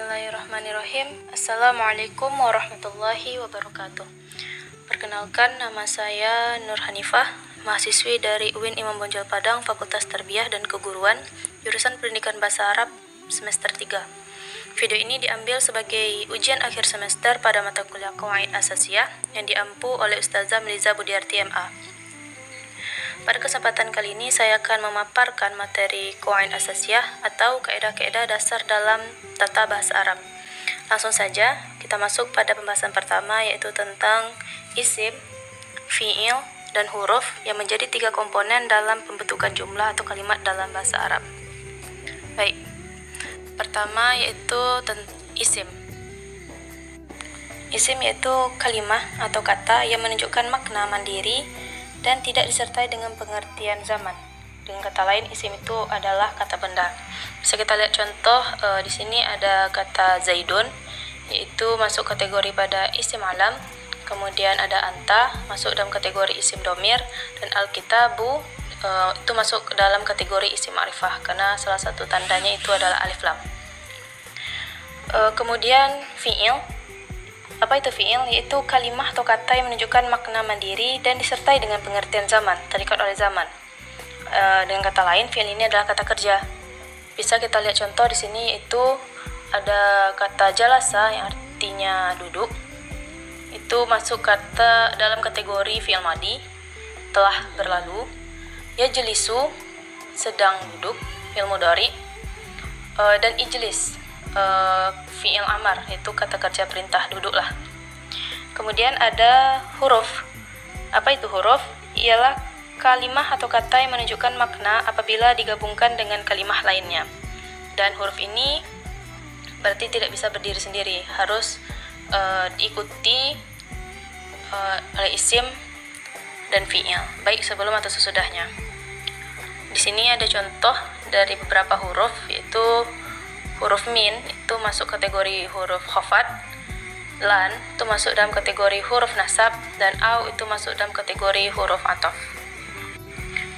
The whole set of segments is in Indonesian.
Bismillahirrahmanirrahim. Assalamualaikum warahmatullahi wabarakatuh. Perkenalkan, nama saya Nur Hanifah, mahasiswi dari UIN Imam Bonjol Padang, Fakultas Tarbiyah dan Keguruan, jurusan Pendidikan Bahasa Arab semester 3. Video ini diambil sebagai ujian akhir semester pada mata kuliah Qawaid Asasiyah yang diampu oleh Ustazah Miliza Budiarti MA. Pada kesempatan kali ini saya akan memaparkan materi Qawaid Asasiyah atau kaedah-kaedah dasar dalam tata bahasa Arab. Langsung saja kita masuk pada pembahasan pertama, yaitu tentang isim, fi'il, dan huruf yang menjadi 3 komponen dalam pembentukan jumlah atau kalimat dalam bahasa Arab. Baik, pertama yaitu isim. Isim yaitu kalimah atau kata yang menunjukkan makna mandiri dan tidak disertai dengan pengertian zaman. Dengan kata lain, isim itu adalah kata benda. Bisa kita lihat contoh di sini ada kata Zaidun, yaitu masuk kategori pada isim alam. Kemudian ada anta, masuk dalam kategori isim domir, dan alkitabu itu masuk dalam kategori isim ma'rifah karena salah satu tandanya itu adalah alif lam. Kemudian fi'il. Apa itu fi'il? Yaitu kalimah atau kata yang menunjukkan makna mandiri dan disertai dengan pengertian zaman, terikat oleh zaman. Dengan kata lain, fi'il ini adalah kata kerja. Bisa kita lihat contoh di sini, yaitu ada kata jalasa yang artinya duduk. Itu masuk kata dalam kategori fi'il madi, telah berlalu. Yajlisu, sedang duduk, fi'il mudhari. Dan ijlis, fi'il amar, itu kata kerja perintah, duduklah. Kemudian ada huruf. Apa itu huruf? Ialah kalimah atau kata yang menunjukkan makna apabila digabungkan dengan kalimah lainnya. Dan huruf ini berarti tidak bisa berdiri sendiri, harus diikuti oleh isim dan fi'il, baik sebelum atau sesudahnya. Di sini ada contoh dari beberapa huruf, yaitu huruf min itu masuk kategori huruf khafat, lan itu masuk dalam kategori huruf nasab, dan au itu masuk dalam kategori huruf ataf.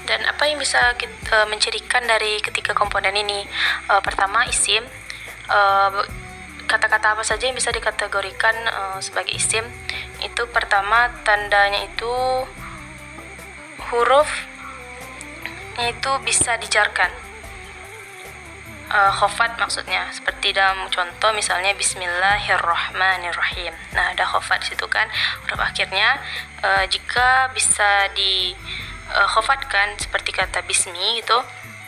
Dan apa yang bisa kita mencirikan dari ketiga komponen ini? Pertama, isim. Kata-kata apa saja yang bisa dikategorikan sebagai isim? Itu pertama, tandanya itu huruf itu bisa dijarkan. Khofat maksudnya, seperti dalam contoh misalnya Bismillahirrahmanirrahim. Nah, ada khofat di situ kan, huruf akhirnya. Jika bisa di khofatkan seperti kata bismi gitu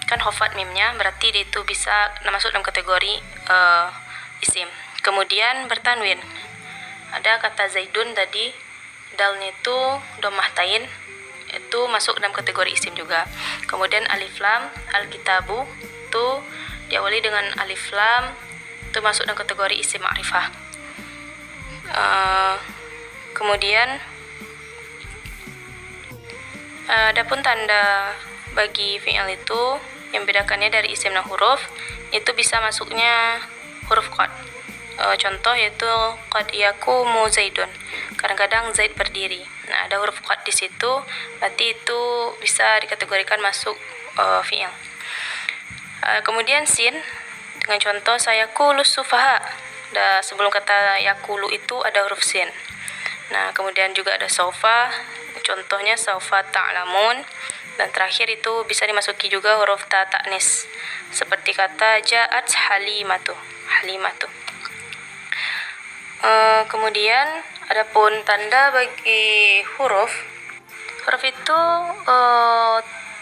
kan, khofat mimnya, berarti dia itu bisa masuk dalam kategori isim. Kemudian bertanwin, ada kata zaidun tadi, dalnya itu dhammah tain, itu masuk dalam kategori isim juga. Kemudian alif lam, alkitabu itu diawali dengan alif lam, itu masuk dalam kategori isim ma'rifah. Kemudian adapun tanda bagi fi'il itu yang bedakannya dari isim dan huruf, itu bisa masuknya huruf qad. Contoh yaitu qad yakumu zaidun, kadang-kadang zaid berdiri. Nah, ada huruf qad di situ, berarti itu bisa dikategorikan masuk fi'il. Kemudian sin dengan contoh sayaqulu sufaha. Sebelum kata yaqulu itu ada huruf sin. Nah, kemudian juga ada saufa, contohnya saufa ta'lamun. Dan terakhir itu bisa dimasuki juga huruf ta ta'nis, seperti kata ja'at halimatu. Kemudian adapun tanda bagi huruf itu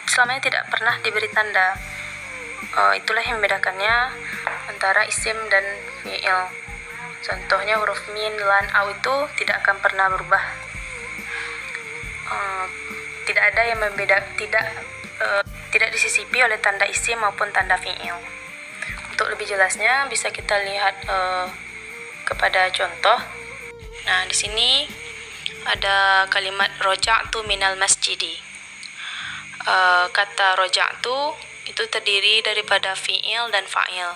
selamanya tidak pernah diberi tanda. Itulah yang membedakannya antara isim dan fi'il. Contohnya huruf min, lan, au itu tidak akan pernah berubah. Tidak ada yang tidak disisipi oleh tanda isim maupun tanda fi'il. Untuk lebih jelasnya bisa kita lihat kepada contoh. Nah, di sini ada kalimat roja'tu minal masjidi. Kata roja'tu itu terdiri daripada fi'il dan fa'il,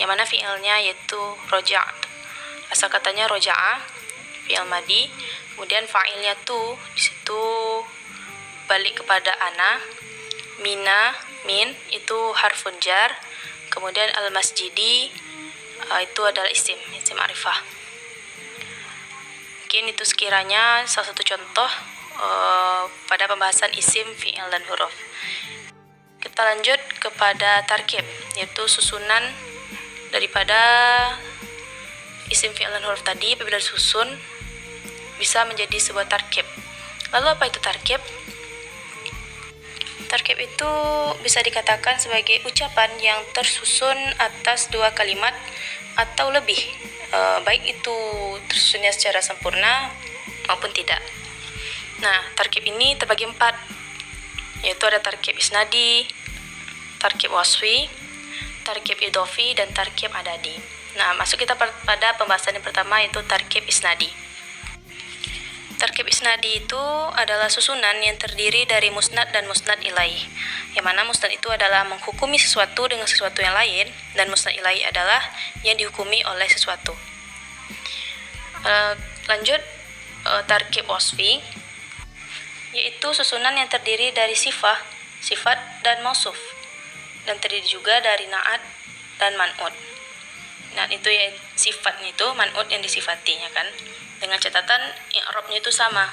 yang mana fi'ilnya yaitu roja'tu. Asal katanya roja'a, fi'il madi. Kemudian fa'ilnya tu di situ balik kepada ana. Min itu harfun jar. Kemudian al-masjidi itu adalah isim ma'rifah. Mungkin itu sekiranya salah satu contoh pada pembahasan isim, fi'il, dan huruf. Kita lanjut kepada tarkib, yaitu susunan daripada isim, fi'il, dan huruf tadi. Apabila disusun bisa menjadi sebuah tarkib. Lalu apa itu tarkib? Tarkib itu bisa dikatakan sebagai ucapan yang tersusun atas dua kalimat atau lebih, baik itu tersusunnya secara sempurna maupun tidak. Nah, tarkib ini terbagi 4, yaitu ada tarkib isnadi, tarkib wasfi, tarkib idhofi, dan tarkib adadi. Nah, masuk kita pada pembahasan yang pertama, yaitu tarkib isnadi. Tarkib isnadi itu adalah susunan yang terdiri dari musnad dan musnad ilaih, yang mana musnad itu adalah menghukumi sesuatu dengan sesuatu yang lain, dan musnad ilaih adalah yang dihukumi oleh sesuatu. Lanjut, tarkib wasfi, yaitu susunan yang terdiri dari sifat dan mausuf, dan terdiri juga dari na'at dan man'ut. Nah, itu ya sifatnya itu, man'ut yang disifatinya kan, dengan catatan i'rabnya itu sama.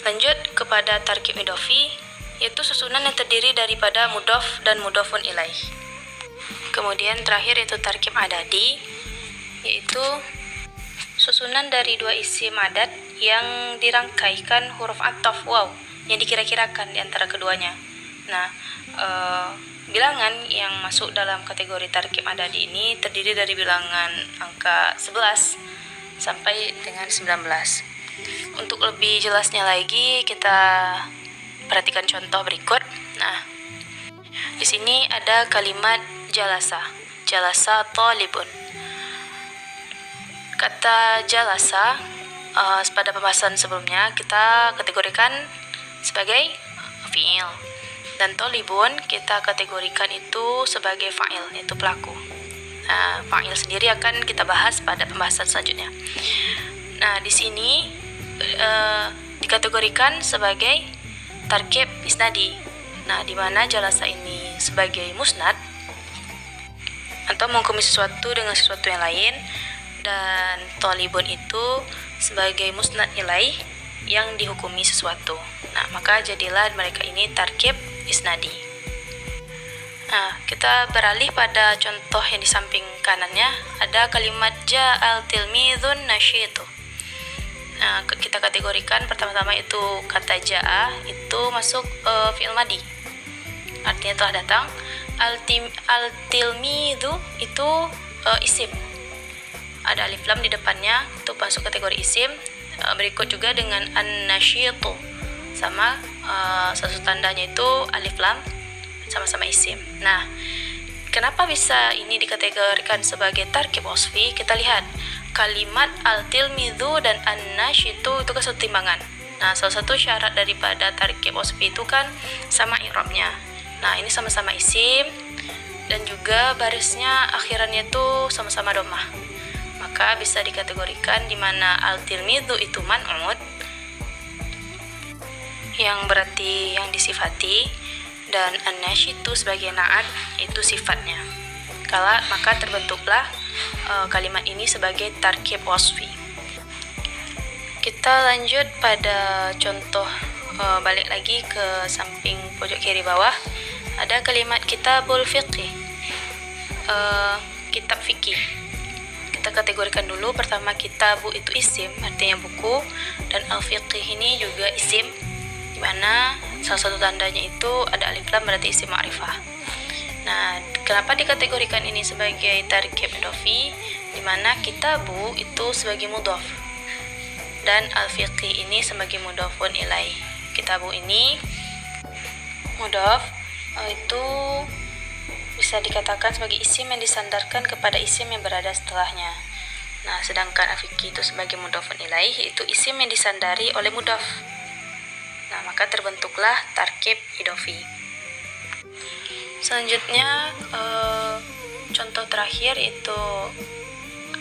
Lanjut kepada tarkib idhofi, yaitu susunan yang terdiri daripada mudhof dan mudhofun ilaih. Kemudian terakhir yaitu tarkib adadi, yaitu susunan dari dua isim adad yang dirangkaikan huruf ataf waw yang dikira-kirakan di antara keduanya. Nah, bilangan yang masuk dalam kategori tarkib adadi ini terdiri dari bilangan angka 11 sampai dengan 19. Untuk lebih jelasnya lagi, kita perhatikan contoh berikut. Nah, di sini ada kalimat jalasa talibun. Kata jalasa pada pembahasan sebelumnya kita kategorikan sebagai fi'il, dan talibun kita kategorikan itu sebagai fa'il, yaitu pelaku. Nah, fa'il sendiri akan kita bahas pada pembahasan selanjutnya. Nah, di sini dikategorikan sebagai tarkib isnadi. Nah, di mana jalasa ini sebagai musnad atau menghukumi sesuatu dengan sesuatu yang lain, dan talibun itu sebagai musnad ilaih yang dihukumi sesuatu. Nah, maka jadilah mereka ini tarkib isnadi. Nah, kita beralih pada contoh yang di samping kanannya. Ada kalimat ja'al tilmidhun nasyitu. Nah, kita kategorikan pertama-tama itu kata ja'a itu masuk fi'il madi, artinya telah datang. Al-tilmidhu itu isim, ada alif lam di depannya, itu masuk kategori isim. Berikut juga dengan an-nasyitu, sama satu tandanya itu alif lam, sama-sama isim. Nah, kenapa bisa ini dikategorikan sebagai tarkib wasfi? Kita lihat kalimat al-tilmidhu dan an-nasyitu itu kan satu timbangan. Nah, salah satu syarat daripada tarkib wasfi itu kan sama i'rabnya. Nah, ini sama-sama isim dan juga barisnya akhirannya itu sama-sama dhammah. Maka bisa dikategorikan di mana al-tilmidhu itu man'ut, yang berarti yang disifati, dan an-nasyitu sebagai na'at itu sifatnya. Maka terbentuklah kalimat ini sebagai tarkib wasfi. Kita lanjut pada contoh, balik lagi ke samping pojok kiri bawah. Ada kalimat kitabul fiqih, kitab fikih. Kita kategorikan dulu. Pertama, kitabu itu isim, artinya buku, dan al-fiqih ini juga isim, di mana salah satu tandanya itu ada alif lam, berarti isim ma'rifah. Nah, kenapa dikategorikan ini sebagai tarkib idhofi? Di mana kitabu itu sebagai mudhof dan al-fiqih ini sebagai mudhofun ilaih. Kitabu ini mudhof, itu bisa dikatakan sebagai isim yang disandarkan kepada isim yang berada setelahnya. Nah, sedangkan al-fiqih itu sebagai mudhofun ilaih, itu isim yang disandari oleh mudhof. Nah, maka terbentuklah tarkib idhofi. Selanjutnya, contoh terakhir itu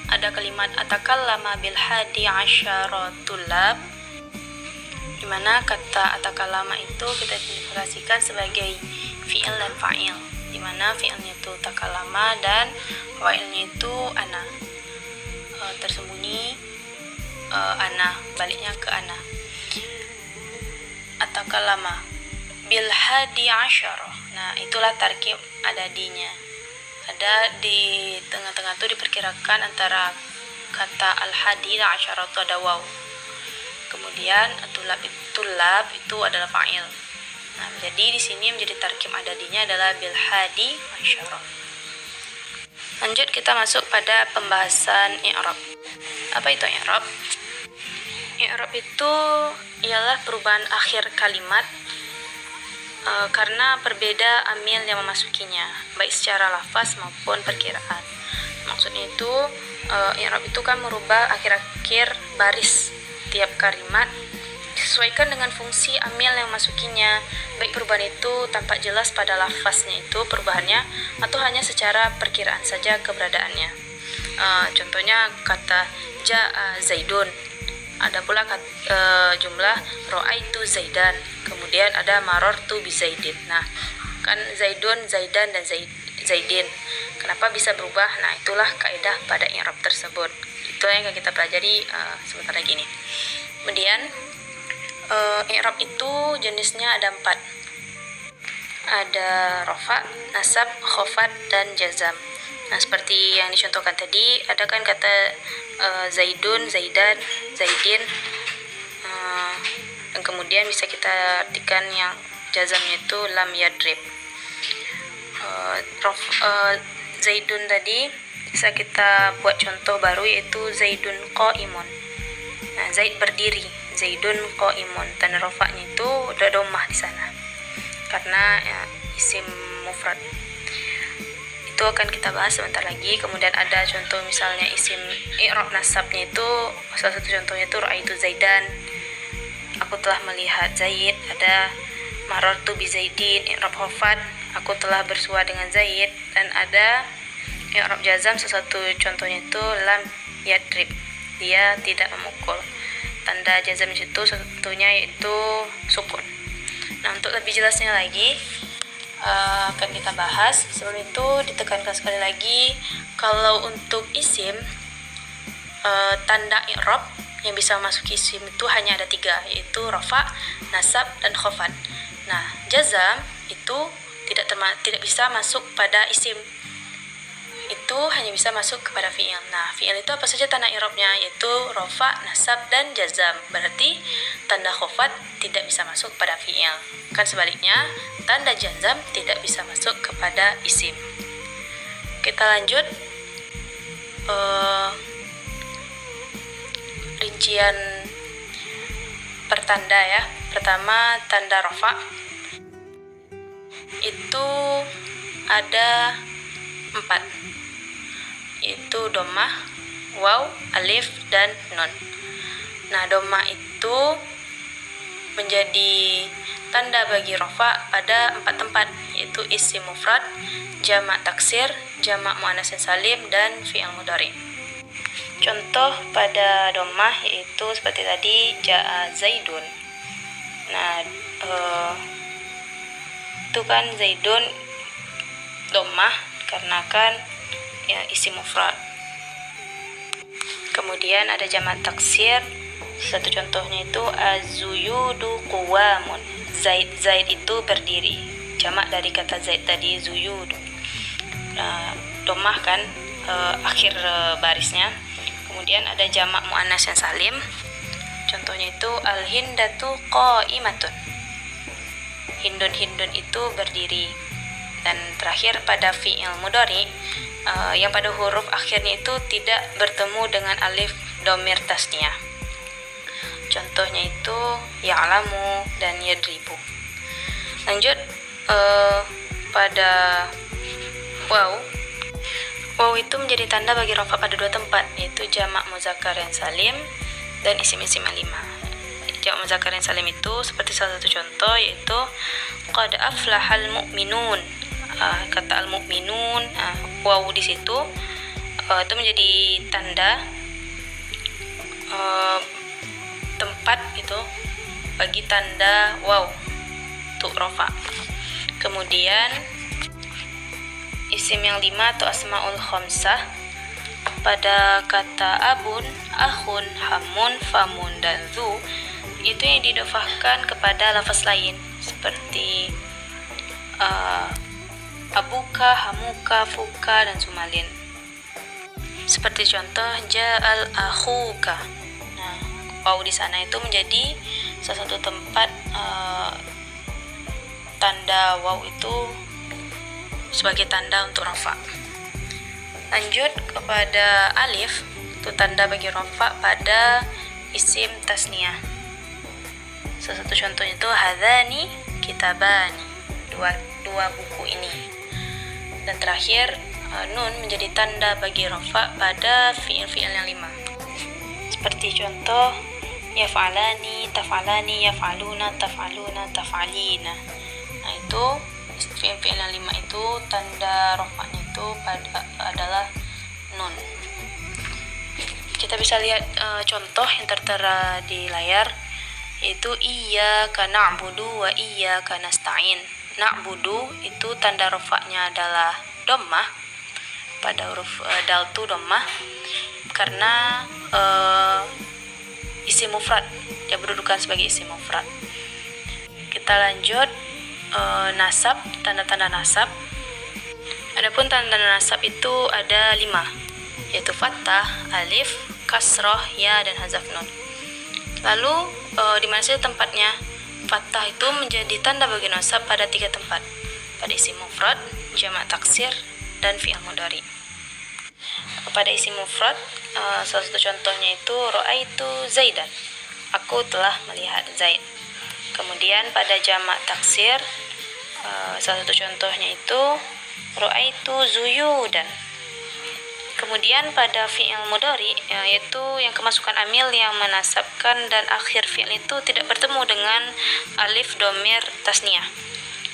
ada kalimat atakallama bil hadi asyara tullab, di mana kata atakallama itu kita identifikasikan sebagai fi'il dan fa'il. di mana fi'ilnya itu takalama dan fa'ilnya itu ana. Tersembunyi ana, baliknya ke ana. Atakalama bil hadi asyarah. Nah, itulah tarkib adadinya. Ada di tengah-tengah itu diperkirakan antara kata al-hadi dan asyarah itu ada waw. Kemudian tulab itu adalah fa'il. Nah, jadi di sini menjadi tarkib adadinya adalah bil hadi asyarah. Lanjut kita masuk pada pembahasan i'rab. Apa itu i'rab? I'rab itu ialah perubahan akhir kalimat karena berbeda amil yang memasukinya, baik secara lafaz maupun perkiraan. Maksudnya itu i'rab itu kan merubah akhir-akhir baris tiap kalimat disesuaikan dengan fungsi amil yang memasukinya, baik perubahan itu tampak jelas pada lafaznya itu perubahannya atau hanya secara perkiraan saja keberadaannya. Contohnya kata ja'a zaidun, ada pula jumlah ra'aitu zaidan, kemudian ada marartu bi zaidin. Nah, kan zaidun, zaidan dan zaidin. Kenapa bisa berubah? Nah, itulah kaidah pada i'rab tersebut. Itu yang akan kita pelajari sebentar lagi nih. Kemudian i'rab itu jenisnya ada 4. Ada rafa, nasab, khafad, dan jazam. Nah, seperti yang dicontohkan tadi, ada kan kata zaidun, zaidan, zaidin, dan kemudian bisa kita artikan yang jazamnya itu lam yadrib. Zaidun tadi bisa kita buat contoh baru, yaitu zaidun qa'imun. Nah, zaid berdiri, zaidun qa'imun. Tanda rafa'nya itu ada dhammah di sana karena isim mufrad. Itu akan kita bahas sebentar lagi. Kemudian ada contoh misalnya isim i'rab nasabnya itu, salah satu contohnya itu ra'aitu zaidan, aku telah melihat Zaid. Ada marartu bi zaidin, i'rab khafad, aku telah bersua dengan Zaid. Dan ada i'rab jazam, salah satu contohnya itu lam yadrib, dia tidak memukul. Tanda jazam itu satunya yaitu sukun. Nah, untuk lebih jelasnya lagi akan kita bahas. Sebelum itu ditekankan sekali lagi, kalau untuk isim tanda i'rab yang bisa masuk isim itu hanya ada 3, yaitu rafa, nasab, dan khafad. Nah, jazam itu tidak bisa masuk pada isim, itu hanya bisa masuk kepada fi'il. Nah, fi'il itu apa saja tanda i'rabnya, yaitu rafa, nasab, dan jazam. Berarti tanda khafad tidak bisa masuk pada fi'il. Kan sebaliknya, tanda jazam tidak bisa masuk kepada isim. Kita lanjut rincian pertanda ya. Pertama, tanda rafa itu ada 4, yaitu dhammah, waw, alif, dan nun. Nah, dhammah itu menjadi tanda bagi rafa pada 4 tempat, yaitu isim mufrad, jamak taksir, jamak muannats salim, dan fi'il mudhari. Contoh pada dhammah yaitu seperti tadi ja'a zaidun. Nah, itu kan zaidun dhammah karena kan ya isim mufrad. Kemudian ada jamak taksir, satu contohnya itu az-zuyudu quwamun. Zaid itu berdiri, jamak dari kata zaid tadi zuyudu. Dhammah kan akhir barisnya. Kemudian ada jamak muannats yang salim, contohnya itu al-hindatu qa'imatun. Hindun itu berdiri. Dan terakhir pada fi'il mudhari yang pada huruf akhirnya itu tidak bertemu dengan alif dhamir tasniyah. Contohnya itu ya'lamu dan yadribu. Lanjut pada waw. Waw itu menjadi tanda bagi rafa pada 2 tempat, yaitu jamak muzakkar yang salim dan isim-isim yang 5. Jamak muzakkar yang salim itu seperti salah satu contoh, yaitu qad aflahal mu'minun. Kata al-mu'minun, waw di situ itu menjadi tanda tempat itu bagi tanda waw untuk rafa. Kemudian isim yang 5 atau asmaul khamsah pada kata abun, akhun, hamun, famun, dan zu itu yang didofahkan kepada lafaz lain seperti abuka, hamuka, fuka, dan sumalin. Seperti contoh ja'al akhuka. Nah, waw di sana itu menjadi salah satu tempat tanda waw itu sebagai tanda untuk rafa. Lanjut kepada alif, itu tanda bagi rafa pada isim tasniyah. Salah satu contohnya itu hadzani kitabani, dua buku ini. Dan terakhir nun menjadi tanda bagi rafa pada fiil-fiil yang 5. Seperti contoh yaf'alani, taf'alani, yaf'aluna, taf'aluna, taf'alina. Nah, itu fiil-fiil yang 5 itu tanda rafa'nya itu adalah nun. Kita bisa lihat contoh yang tertera di layar, yaitu iyyaka na'budu wa iyyaka nasta'in. Na'budu itu tanda rafa'nya adalah dhammah pada huruf daltu dhammah karena isim mufrad, dia berdudukan sebagai isim mufrad. Kita lanjut nasab, tanda-tanda nasab. Adapun tanda-tanda nasab itu ada 5, yaitu fathah, alif, kasrah, ya, dan hazaf nun. Lalu di mana saja tempatnya? Fathah itu menjadi tanda bagi nasab pada 3 tempat, pada isim mufrad, jamak taksir, dan fi'il mudhari. Pada isim mufrad, salah satu contohnya itu ra'aitu zaidan, aku telah melihat Zaid. Kemudian pada jamak taksir, salah satu contohnya itu ra'aitu zuyudan. Kemudian pada fi'il mudhari, yaitu yang kemasukan amil yang menasabkan dan akhir fi'il itu tidak bertemu dengan alif dhamir tasniyah,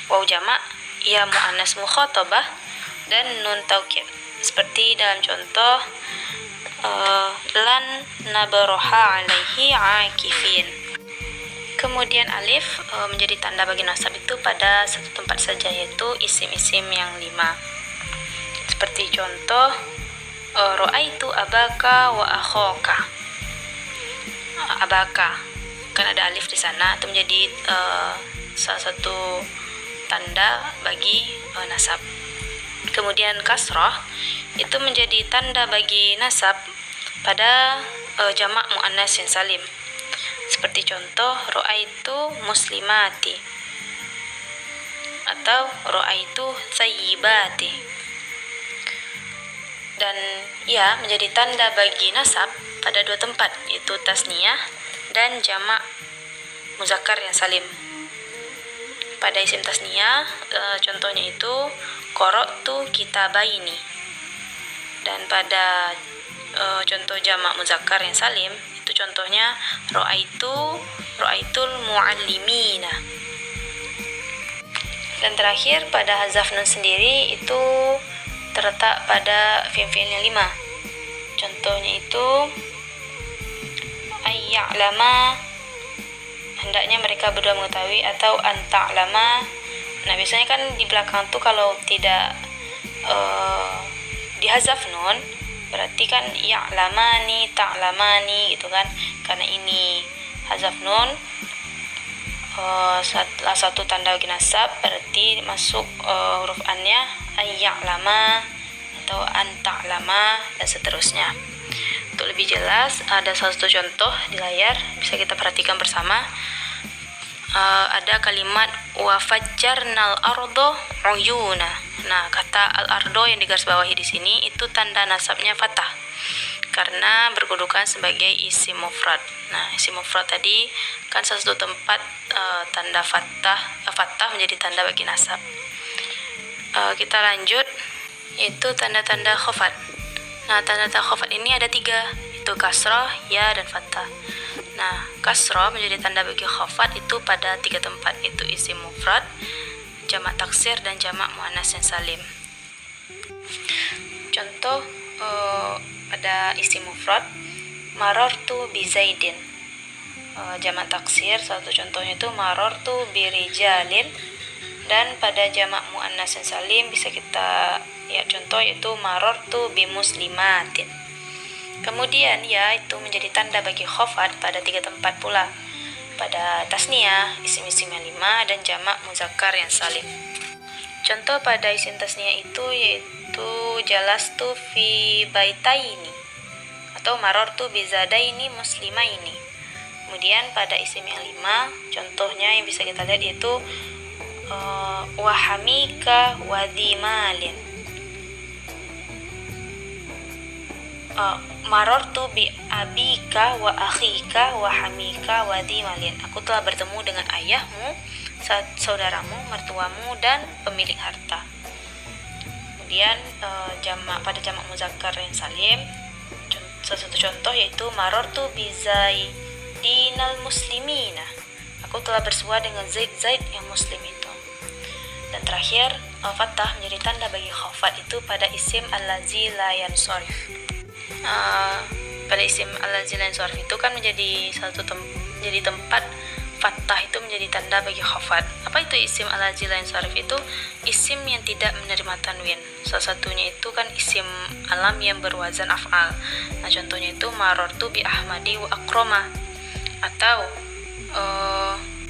waw jamak, ya muannas mukhatabah, dan nun taukid. Seperti dalam contoh lan nabroha alaihi akifin. Kemudian alif menjadi tanda bagi nasab itu pada satu tempat saja, yaitu isim-isim yang 5. Seperti contoh ra'aitu abaka wa akhaka. Abaka kan ada alif di sana, itu menjadi salah satu tanda bagi nasab. Kemudian kasrah itu menjadi tanda bagi nasab pada jamak muannas yang salim. Seperti contoh ra'aitu muslimati atau ra'aitu thayyibati. Dan ya menjadi tanda bagi nasab pada 2 tempat, yaitu tasniyah dan jamak muzakkar yang salim. Pada isim tasniyah contohnya itu qara'tu kitabaini, dan pada contoh jamak muzakkar yang salim itu contohnya ra'aitul muallimina. Dan terakhir pada hazaf nun sendiri itu terletak pada fi'il yang 5. Contohnya itu ayya'lama, hendaknya mereka berdua mengetahui, atau anta'lama. Nah, biasanya kan di belakang tuh kalau tidak dihazaf nun, berarti kan ya'lamani, ta'lamani gitu kan. Karena ini hazaf nun, salah satu tanda bagi nasab, berarti masuk huruf an-nya ayya'lama atau anta'lama dan seterusnya. Untuk lebih jelas, ada salah satu contoh di layar, bisa kita perhatikan bersama. Ada kalimat wa fajjarnal ardo uyuna. Nah, kata al-ardo yang digarisbawahi di sini itu tanda nasabnya fathah karena berkedudukan sebagai isim mufrad. Nah, isim mufrad tadi kan salah satu tempat tanda fathah menjadi tanda bagi nasab. Kita lanjut, yaitu tanda-tanda khafat. Nah, tanda-tanda khafat ini ada 3, itu kasrah, ya, dan fathah. Nah, kasrah menjadi tanda bagi khafat itu pada 3 tempat, itu isim mufrad, jamak taksir, dan jamak muannas yang salim. Contoh pada isim mufrad, marartu bi zaidin. Jamak taksir, satu contohnya itu marartu bi rijalin. Dan pada jamak muannas yang salim bisa kita Ya, contoh yaitu marortu bi muslimatin. Kemudian ya itu menjadi tanda bagi khafat pada 3 tempat pula. Pada tasniyah, isim-isim yang 5 dan jamak muzakkar yang salim. Contoh pada isim tasniyah itu yaitu jalastu fi baitaini atau marortu bi zadaini muslimaini. Kemudian pada isim yang 5, contohnya yang bisa kita lihat yaitu wahamika wadimalin. Marortu bi abika wa akhika wa hamika wa dimalin. Aku telah bertemu dengan ayahmu, saudaramu, mertuamu, dan pemilik harta. Kemudian pada jamak muzakkar yang salim, salah satu contoh yaitu marortu bi zaidinal muslimina. Aku telah bersua dengan Zaid yang muslim itu. Dan terakhir, fathah menjadi tanda bagi khafat itu pada isim allazi la yansharif. Pada isim allazi la yansharif itu kan menjadi jadi tempat fathah itu menjadi tanda bagi khafat. Apa itu isim allazi la yansharif? Itu isim yang tidak menerima tanwin. Salah satunya itu kan isim alam yang berwazan af'al. Nah, contohnya itu marortu bi ahmadi wa akroma, atau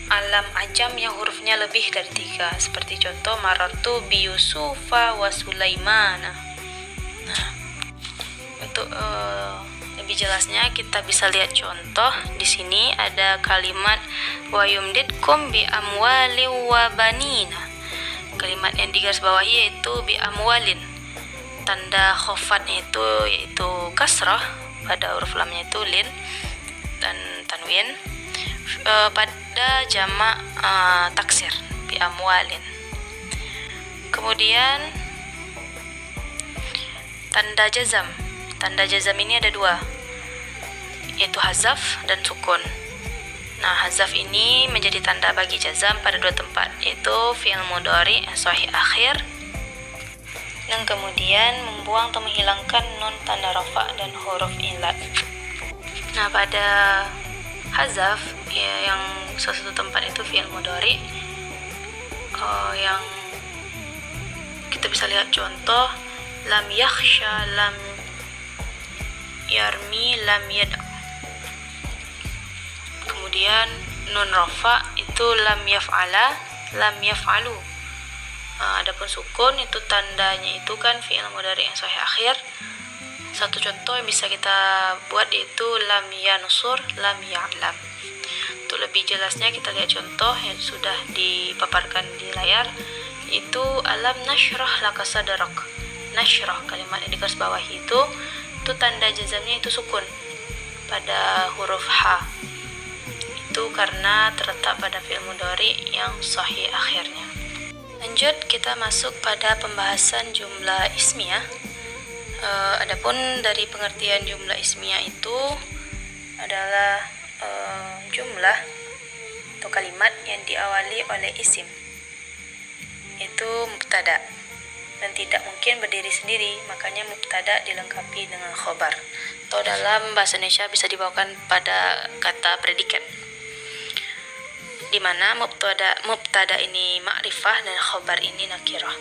alam ajam yang hurufnya lebih dari 3, seperti contoh marartu bi Yusufa wa Sulaimana. Nah, untuk lebih jelasnya kita bisa lihat contoh di sini ada kalimat wa yumditkum bi amwali wa banina. Kalimat yang digarisbawahi yaitu bi amwalin. Tanda khofatnya itu yaitu kasrah, pada huruf lamnya itu lin dan tanwin. Pada jamak taksir bi amwalin. Kemudian tanda jazam. Tanda jazam ini ada 2, yaitu hazaf dan sukun. Nah, hazaf ini menjadi tanda bagi jazam pada 2 tempat, yaitu fi'il mudhari sahih akhir, dan kemudian membuang atau menghilangkan nun tanda rafa dan huruf ilat. Nah, pada hazaf ya, yang salah satu tempat itu fi'il mudhari, yang kita bisa lihat contoh lam yakhsha, lam yarmi, lam yada. Kemudian nun rafa itu lam yaf'ala, lam yaf'alu. Adapun sukun itu tandanya itu kan fi'il mudhari yang sahih akhir. Satu contoh yang bisa kita buat yaitu lam yansur, lam ya'lam. Untuk lebih jelasnya kita lihat contoh yang sudah dipaparkan di layar, yaitu alam nashrah laka sadrak. Nashrah, kalimat yang digarisbawahi itu tanda jazamnya itu sukun pada huruf H. Itu karena terletak pada fi'il mudhari yang sahih akhirnya. Lanjut kita masuk pada pembahasan jumlah ismiyah. Adapun dari pengertian jumlah ismiyah itu adalah jumlah atau kalimat yang diawali oleh isim, itu mubtada, dan tidak mungkin berdiri sendiri, makanya mubtada dilengkapi dengan khobar, atau dalam bahasa Indonesia bisa dibawakan pada kata predikat, di mana mubtada ini ma'rifah dan khobar ini nakirah,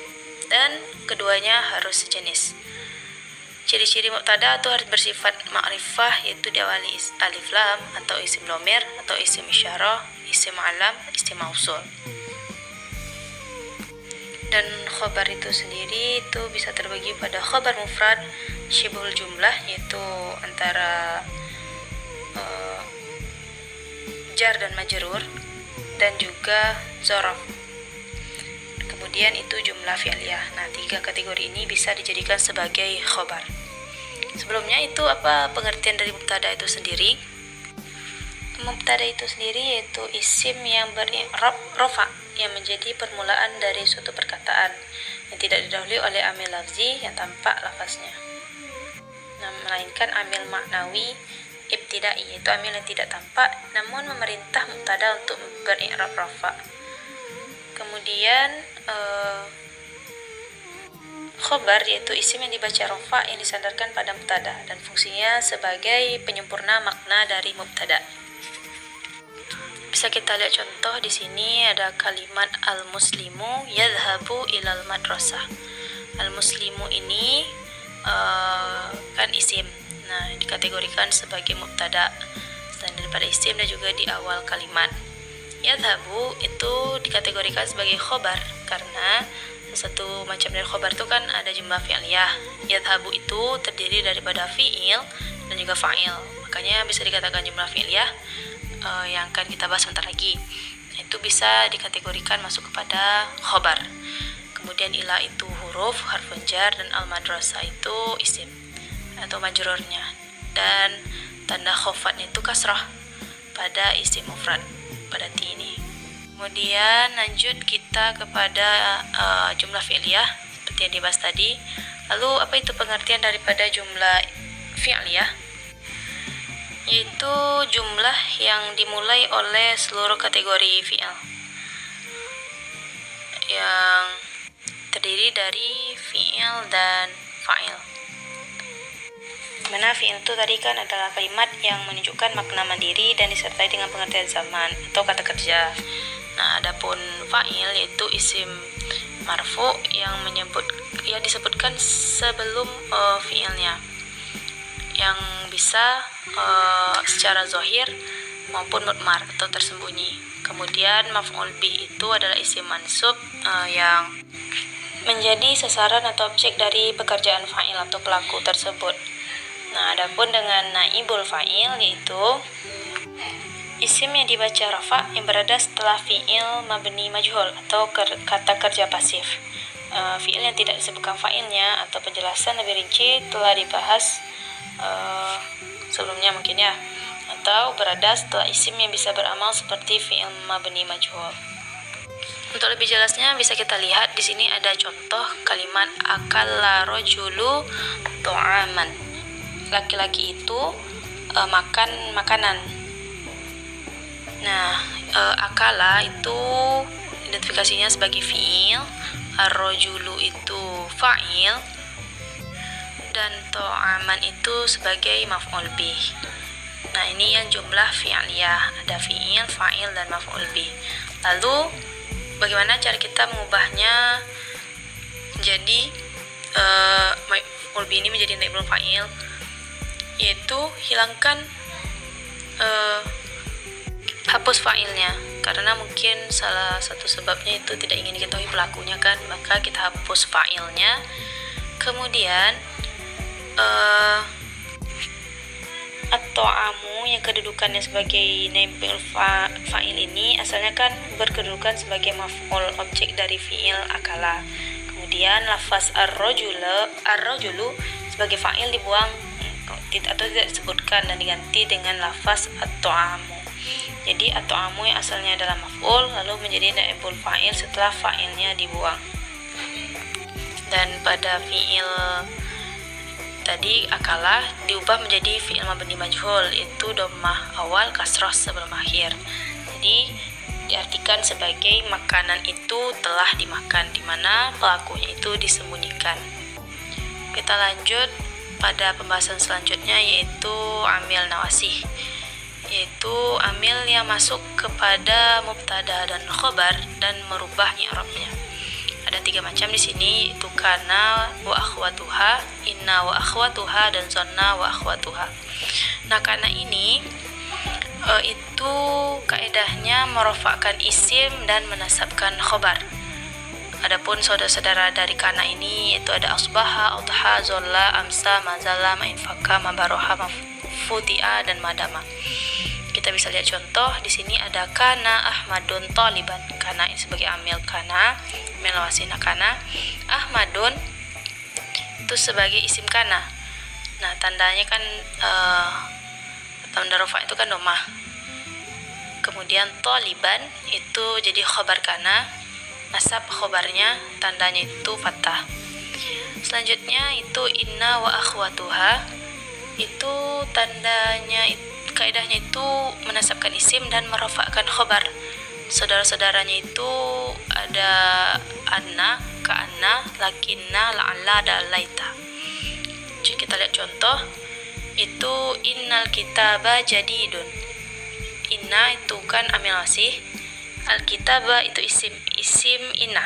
dan keduanya harus sejenis. Ciri-ciri mubtada itu harus bersifat ma'rifah, yaitu diawali alif lam atau isim dhamir atau isim isyarah, isim alam, isim mausul. Dan khobar itu sendiri itu bisa terbagi pada khobar mufrad, syibhul jumlah, yaitu antara jar dan majrur, dan juga dzaraf. Kemudian itu jumlah fi'liyah. Nah, 3 kategori ini bisa dijadikan sebagai khobar. Sebelumnya itu apa pengertian dari mubtada itu sendiri? Mubtada itu sendiri yaitu isim yang beri'rab rafa, yang menjadi permulaan dari suatu perkataan yang tidak didahului oleh amil lafzi yang tampak lafaznya, nah, melainkan amil maknawi ibtidai, yaitu amil yang tidak tampak namun memerintah mubtada untuk beri'rab rafa. Kemudian khobar yaitu isim yang dibaca rafa yang disandarkan pada mubtada dan fungsinya sebagai penyempurna makna dari mubtada. Bisa kita lihat contoh di sini ada kalimat al-muslimu yadhhabu ilal madrasah. Al-muslimu ini kan isim. Nah, dikategorikan sebagai mubtada selain daripada isim dan juga di awal kalimat. Yadhabu itu dikategorikan sebagai khobar karena satu macam dari khobar itu kan ada jumlah fi'liyah. Yadhabu itu terdiri daripada fi'il dan juga fa'il. Makanya bisa dikatakan jumlah fi'liyah yang akan kita bahas sebentar lagi. Itu bisa dikategorikan masuk kepada khobar. Kemudian ila itu huruf, harfun jar, dan al-madrasah itu isim atau majrurnya. Dan tanda khofatnya itu kasrah pada isim mufrad, pada ti ini. Kemudian lanjut kita kepada jumlah fi'liyah seperti yang dibahas tadi. Lalu apa itu pengertian daripada jumlah fi'liyah? Yaitu jumlah yang dimulai oleh seluruh kategori fi'il yang terdiri dari fi'il dan fa'il. Mana fi'il itu tadi kan adalah kalimat yang menunjukkan makna mandiri dan disertai dengan pengertian zaman atau kata kerja. Nah, adapun fa'il yaitu isim marfu yang disebutkan sebelum fi'ilnya, yang bisa secara zahir maupun mudmar atau tersembunyi. Kemudian maf'ul bih itu adalah isim mansub yang menjadi sasaran atau objek dari pekerjaan fa'il atau pelaku tersebut. Nah, adapun dengan naibul fa'il yaitu isim yang dibaca rafa yang berada setelah fi'il mabni majhul atau kata kerja pasif. Fi'il yang tidak disebutkan fa'ilnya atau penjelasan lebih rinci telah dibahas sebelumnya mungkin ya, atau berada setelah isim yang bisa beramal seperti fi'il mabni majhul. Untuk lebih jelasnya bisa kita lihat di sini ada contoh kalimat akala rajulu ta'aman. Laki-laki itu makan makanan. Nah, akala itu identifikasinya sebagai fi'il, ar-rajulu itu fa'il, dan ta'aman itu sebagai maf'ul bih. Nah, ini yang jumlah fi'liyah, ada fi'il, fa'il, dan maf'ul bih. Lalu bagaimana cara kita mengubahnya jadi maf'ul bih ini menjadi naibul fa'il? Yaitu hilangkan hapus fa'ilnya, karena mungkin salah satu sebabnya itu tidak ingin diketahui pelakunya kan, maka kita hapus fa'ilnya. Kemudian at-ta'amu yang kedudukannya sebagai naibul fa'il ini asalnya kan berkedudukan sebagai maf'ul, objek dari fi'il akala. Kemudian lafaz ar-rajulu sebagai fa'il dibuang atau tidak disebutkan dan diganti dengan lafaz at-ta'amu. Jadi at-ta'amu yang asalnya adalah maf'ul lalu menjadi naibul fa'il setelah fa'ilnya dibuang. Dan pada fi'il tadi akala diubah menjadi fi'il mabni majhul, itu dhammah awal kasrah sebelum akhir. Jadi diartikan sebagai makanan itu telah dimakan, di mana pelakunya itu disembunyikan. Kita lanjut pada pembahasan selanjutnya yaitu amil nawasih, yaitu amil yang masuk kepada mubtada dan khobar dan merubah i'rabnya. Ada 3 macam di sini, itu kana wa akhwatuha, inna wa akhwatuha, dan zonna wa akhwatuha. Nah, kana ini itu kaedahnya merofakkan isim dan menasabkan khobar. Adapun saudara-saudara dari kana ini itu ada asbaha, audha, zolla, amsa, mazala, mainfaka, mabaroha, mafuti'a, dan madama. Kita bisa lihat contoh di sini ada kana Ahmadun taliban. Kana ini sebagai amil kana, amil nawasina kana. Ahmadun itu sebagai isim kana. Nah, tandanya kan tanda rafa itu kan dhammah. Kemudian taliban itu jadi khobar kana, nasab khobarnya tandanya itu fathah. Selanjutnya itu inna wa akhwatuha, itu tandanya kaidahnya itu menasabkan isim dan merafakkan khobar. Saudara-saudaranya itu ada anna, ka'anna, lakinna, la'alla, dan laita. Jadi kita lihat contoh, itu innal kitaba jadidun. Inna itu kan amil nawasih, al-kitaba itu isim inna.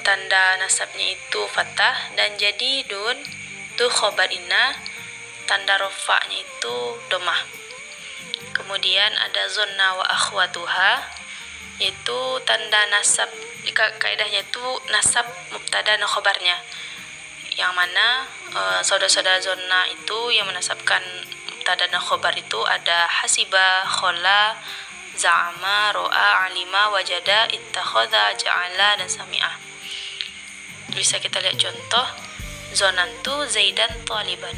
tanda nasabnya itu fathah, dan jadi dun itu khobar inna, tanda rofa'nya itu domah. Kemudian ada zonna wa akhwatuha, yaitu tanda nasab, kaidahnya itu nasab mubtada dan khobarnya, yang mana saudara-saudara zonna itu yang menasabkan mubtada dan khobar itu ada hasiba, khola, za'ama, ro'a, alima, wajada, ittakhadha, ja'ala, dan sami'ah. Bisa kita lihat contoh, zonantu zaidan taliban.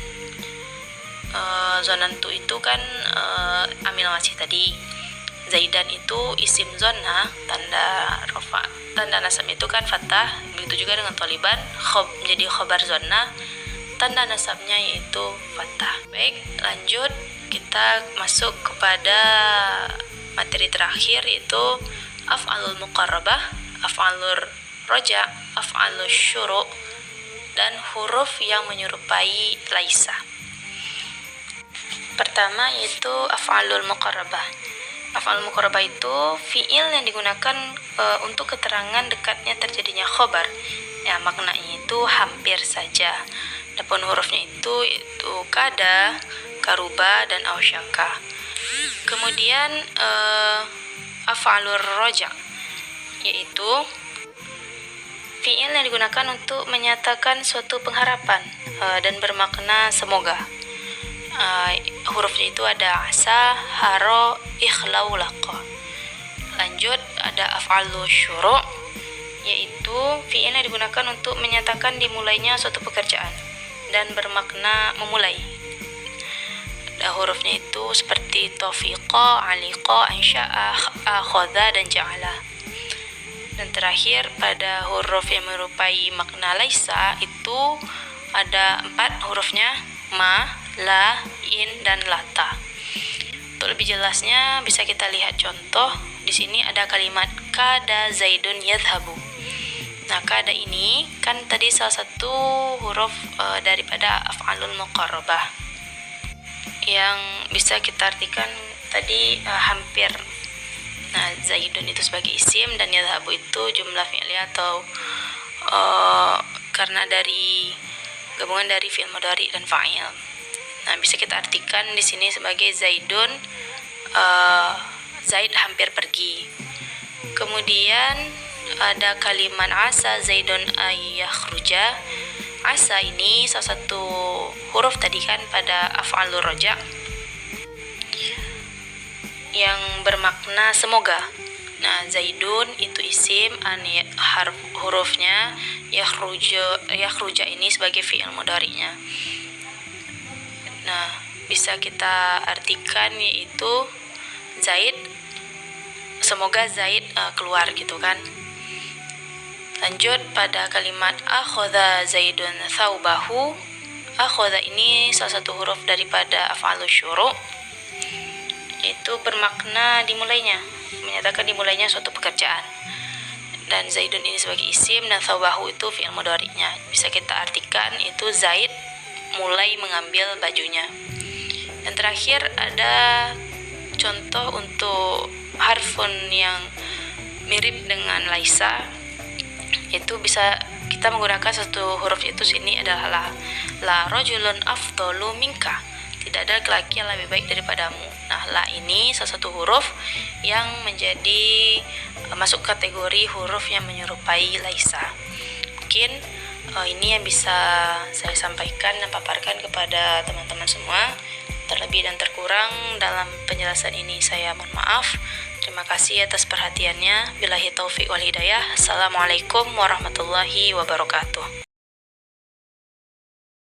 Zonantu itu kan amil masih tadi. Zaidan itu isim zonna, tanda rofa, tanda nasab itu kan fathah. Begitu juga dengan taliban, menjadi khobar zonna, tanda nasabnya yaitu fathah. Baik, lanjut kita masuk kepada materi terakhir, yaitu af'alul muqarrabah, af'alur roja, af'alus syuru', dan huruf yang menyerupai laisa. Pertama yaitu af'alul muqarrabah. Af'alul muqarrabah itu fi'il yang digunakan untuk keterangan dekatnya terjadinya khobar. Ya, maknanya itu hampir saja. Adapun hurufnya itu kada, karuba, dan ausyaka. Kemudian af'alur roja, yaitu fi'il yang digunakan untuk menyatakan suatu pengharapan dan bermakna semoga. Hurufnya itu ada asa, haro, ikhlau, laqa. Lanjut ada af'alus syuru', yaitu fi'il yang digunakan untuk menyatakan dimulainya suatu pekerjaan dan bermakna memulai. Hurufnya itu seperti taufiqa, aliqa, ansya'a, akhadha, dan ja'ala. Dan terakhir pada huruf yang menyerupai makna laisa itu ada 4 hurufnya, ma, la, in, dan lata. Untuk lebih jelasnya bisa kita lihat contoh. Di sini ada kalimat kada zaidun yadhhabu. Nah, kada ini kan tadi salah satu huruf daripada af'alul muqarrabah yang bisa kita artikan tadi hampir. Nah, zaidun itu sebagai isim dan yadhhabu itu jumlah fi'liyah atau karena dari gabungan dari fi'il mudhari dan fa'il. Nah, bisa kita artikan di sini sebagai zaidun, zaid hampir pergi. Kemudian ada kalimat asa zaidun ayakhruja. Asa ini salah satu huruf tadi kan pada af'alur roja yang bermakna semoga. Nah, zaidun itu isim, hurufnya yakhruja ini sebagai fi'il mudhari'nya. Nah, bisa kita artikan yaitu zaid, semoga zaid keluar gitu kan. Lanjut pada kalimat akhadha zaidun thawbahu. Akhadha ini salah satu huruf daripada af'alus syuru', itu bermakna dimulainya, menyatakan dimulainya suatu pekerjaan. Dan zaidun ini sebagai isim dan thawbahu itu fi'il mudhari'nya. Bisa kita artikan itu zaid mulai mengambil bajunya. Dan terakhir ada contoh untuk harfun yang mirip dengan laisa, itu bisa kita menggunakan satu huruf, itu sini adalah la rajulun afdalu minka, tidak ada laki yang lebih baik daripadamu. Nah, la ini salah satu huruf yang menjadi masuk kategori huruf yang menyerupai laisa. Mungkin ini yang bisa saya sampaikan dan paparkan kepada teman-teman semua. Terlebih dan terkurang dalam penjelasan ini saya mohon maaf. Terima kasih atas perhatiannya. Billahi taufiq wal hidayah. Assalamualaikum warahmatullahi wabarakatuh.